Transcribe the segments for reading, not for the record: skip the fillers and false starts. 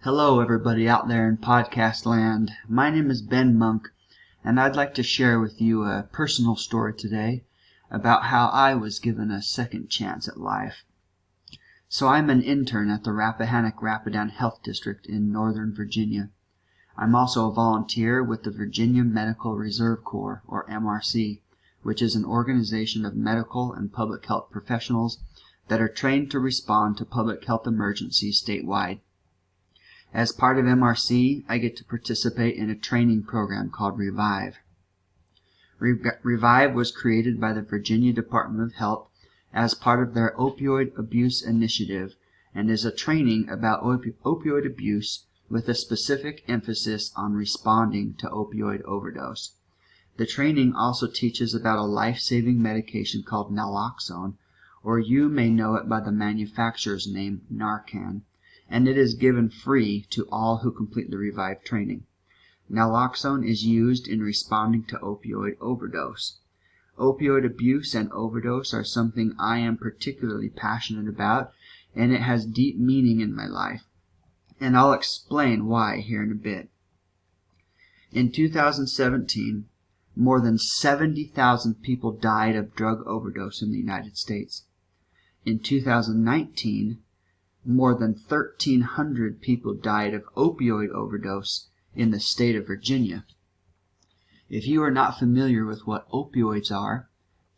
Hello everybody out there in podcast land. My name is Ben Monk, and I'd like to share with you a personal story today about how I was given a second chance at life. So I'm an intern at the Rappahannock-Rapidan Health District in Northern Virginia. I'm also a volunteer with the Virginia Medical Reserve Corps, or MRC, which is an organization of medical and public health professionals that are trained to respond to public health emergencies statewide. As part of MRC, I get to participate in a training program called Revive. Revive was created by the Virginia Department of Health as part of their opioid abuse initiative and is a training about opioid abuse with a specific emphasis on responding to opioid overdose. The training also teaches about a life-saving medication called naloxone, or you may know it by the manufacturer's name, Narcan, and it is given free to all who complete the Revive training. Naloxone is used in responding to opioid overdose. Opioid abuse and overdose are something I am particularly passionate about, and it has deep meaning in my life. And I'll explain why here in a bit. In 2017, more than 70,000 people died of drug overdose in the United States. In 2019, more than 1,300 people died of opioid overdose in the state of Virginia. If you are not familiar with what opioids are,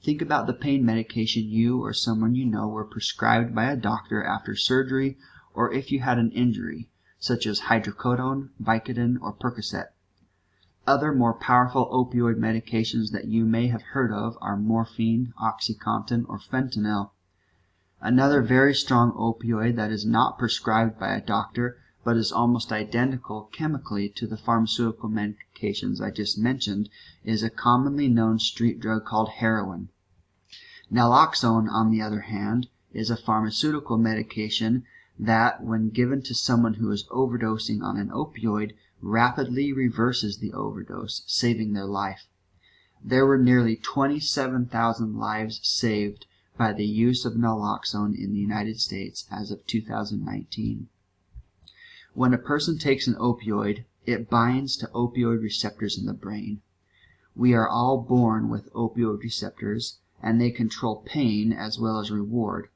think about the pain medication you or someone you know were prescribed by a doctor after surgery or if you had an injury, such as hydrocodone, Vicodin, or Percocet. Other more powerful opioid medications that you may have heard of are morphine, OxyContin, or fentanyl. Another very strong opioid that is not prescribed by a doctor but is almost identical chemically to the pharmaceutical medications I just mentioned is a commonly known street drug called heroin. Naloxone, on the other hand, is a pharmaceutical medication that, when given to someone who is overdosing on an opioid, rapidly reverses the overdose, saving their life. There were nearly 27,000 lives saved by the use of naloxone in the United States as of 2019. When a person takes an opioid, it binds to opioid receptors in the brain. We are all born with opioid receptors, and they control pain as well as reward.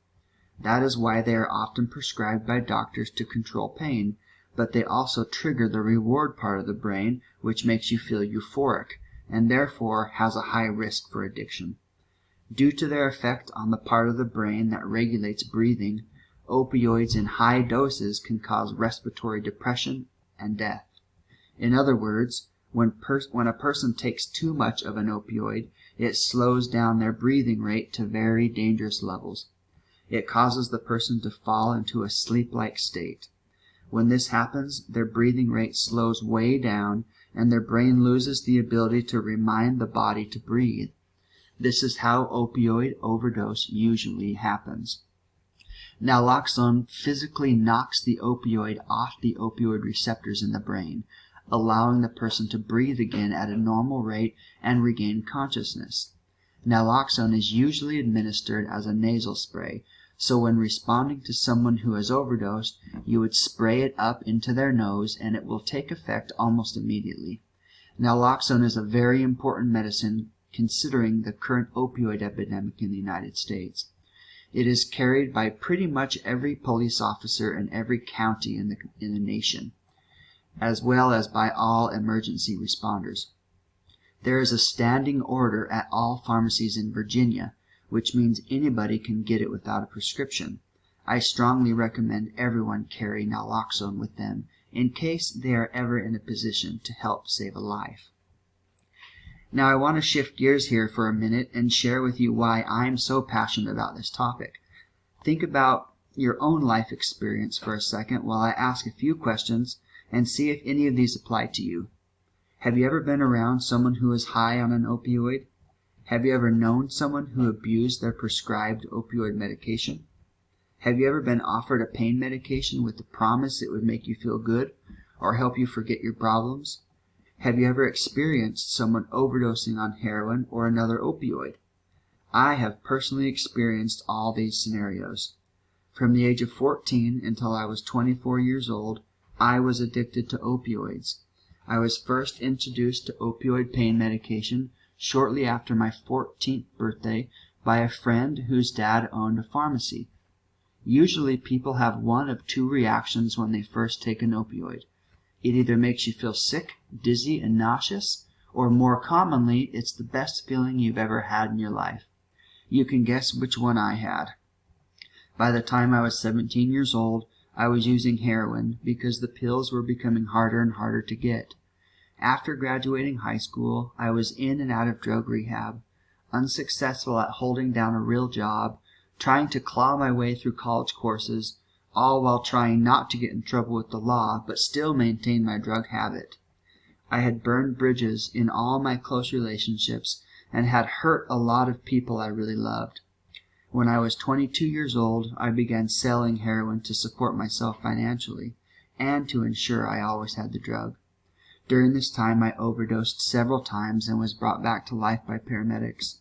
That is why they are often prescribed by doctors to control pain, but they also trigger the reward part of the brain, which makes you feel euphoric, and therefore has a high risk for addiction. Due to their effect on the part of the brain that regulates breathing, opioids in high doses can cause respiratory depression and death. In other words, when a person takes too much of an opioid, it slows down their breathing rate to very dangerous levels. It causes the person to fall into a sleep-like state. When this happens, their breathing rate slows way down, and their brain loses the ability to remind the body to breathe. This is how opioid overdose usually happens. Naloxone physically knocks the opioid off the opioid receptors in the brain, allowing the person to breathe again at a normal rate and regain consciousness. Naloxone is usually administered as a nasal spray, so when responding to someone who has overdosed, you would spray it up into their nose and it will take effect almost immediately. Naloxone is a very important medicine considering the current opioid epidemic in the United States. It is carried by pretty much every police officer in every county in the nation, as well as by all emergency responders. There is a standing order at all pharmacies in Virginia, which means anybody can get it without a prescription. I strongly recommend everyone carry naloxone with them in case they are ever in a position to help save a life. Now I want to shift gears here for a minute and share with you why I'm so passionate about this topic. Think about your own life experience for a second while I ask a few questions and see if any of these apply to you. Have you ever been around someone who is high on an opioid? Have you ever known someone who abused their prescribed opioid medication? Have you ever been offered a pain medication with the promise it would make you feel good or help you forget your problems? Have you ever experienced someone overdosing on heroin or another opioid? I have personally experienced all these scenarios. From the age of 14 until I was 24 years old, I was addicted to opioids. I was first introduced to opioid pain medication shortly after my 14th birthday by a friend whose dad owned a pharmacy. Usually people have one of two reactions when they first take an opioid. It either makes you feel sick, dizzy, and nauseous, or more commonly, it's the best feeling you've ever had in your life. You can guess which one I had. By the time I was 17 years old, I was using heroin because the pills were becoming harder and harder to get. After graduating high school, I was in and out of drug rehab, unsuccessful at holding down a real job, trying to claw my way through college courses, all while trying not to get in trouble with the law, but still maintain my drug habit. I had burned bridges in all my close relationships and had hurt a lot of people I really loved. When I was 22 years old, I began selling heroin to support myself financially and to ensure I always had the drug. During this time, I overdosed several times and was brought back to life by paramedics.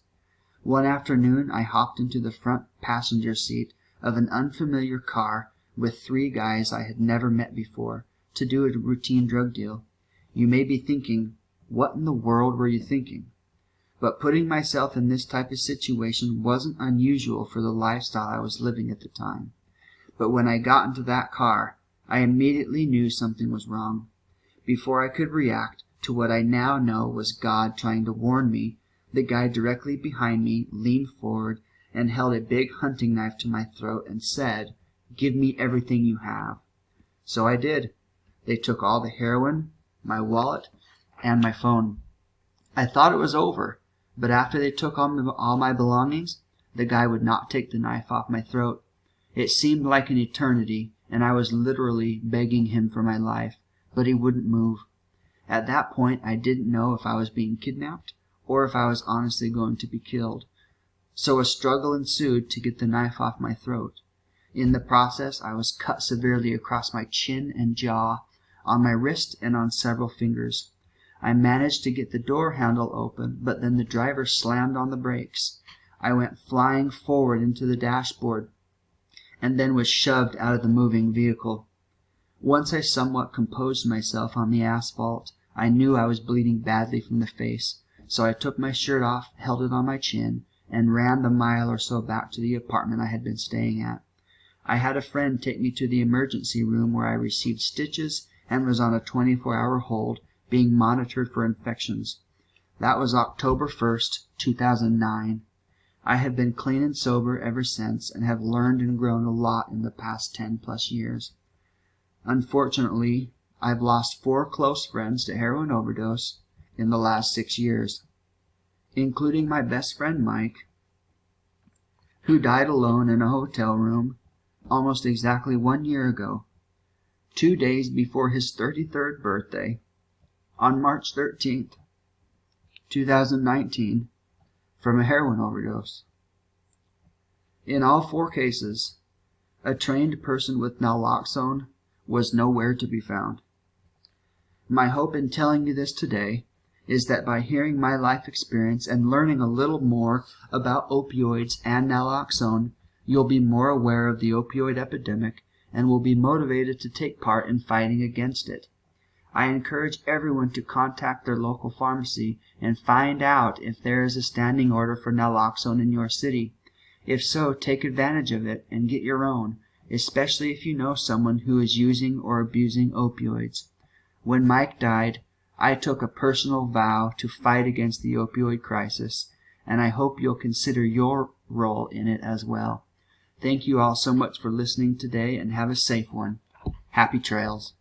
One afternoon, I hopped into the front passenger seat of an unfamiliar car with three guys I had never met before to do a routine drug deal. You may be thinking, what in the world were you thinking? But putting myself in this type of situation wasn't unusual for the lifestyle I was living at the time. But when I got into that car, I immediately knew something was wrong. Before I could react to what I now know was God trying to warn me, the guy directly behind me leaned forward and held a big hunting knife to my throat and said, "Give me everything you have." So I did. They took all the heroin, my wallet, and my phone. I thought it was over, but after they took all my belongings, the guy would not take the knife off my throat. It seemed like an eternity, and I was literally begging him for my life, but he wouldn't move. At that point, I didn't know if I was being kidnapped or if I was honestly going to be killed. So a struggle ensued to get the knife off my throat. In the process, I was cut severely across my chin and jaw, on my wrist, and on several fingers. I managed to get the door handle open, but then the driver slammed on the brakes. I went flying forward into the dashboard and then was shoved out of the moving vehicle. Once I somewhat composed myself on the asphalt, I knew I was bleeding badly from the face, so I took my shirt off, held it on my chin, and ran the mile or so back to the apartment I had been staying at. I had a friend take me to the emergency room where I received stitches and was on a 24-hour hold, being monitored for infections. That was October 1st, 2009. I have been clean and sober ever since and have learned and grown a lot in the past 10+ years. Unfortunately, I've lost 4 close friends to heroin overdose in the last 6 years, including my best friend Mike, who died alone in a hotel room almost exactly 1 year ago, 2 days before his 33rd birthday, on March 13th, 2019, from a heroin overdose. In all 4 cases, a trained person with naloxone was nowhere to be found. My hope in telling you this today is that by hearing my life experience and learning a little more about opioids and naloxone, you'll be more aware of the opioid epidemic and will be motivated to take part in fighting against it. I encourage everyone to contact their local pharmacy and find out if there is a standing order for naloxone in your city. If so, take advantage of it and get your own, especially if you know someone who is using or abusing opioids. When Mike died, I took a personal vow to fight against the opioid crisis, and I hope you'll consider your role in it as well. Thank you all so much for listening today, and have a safe one. Happy trails.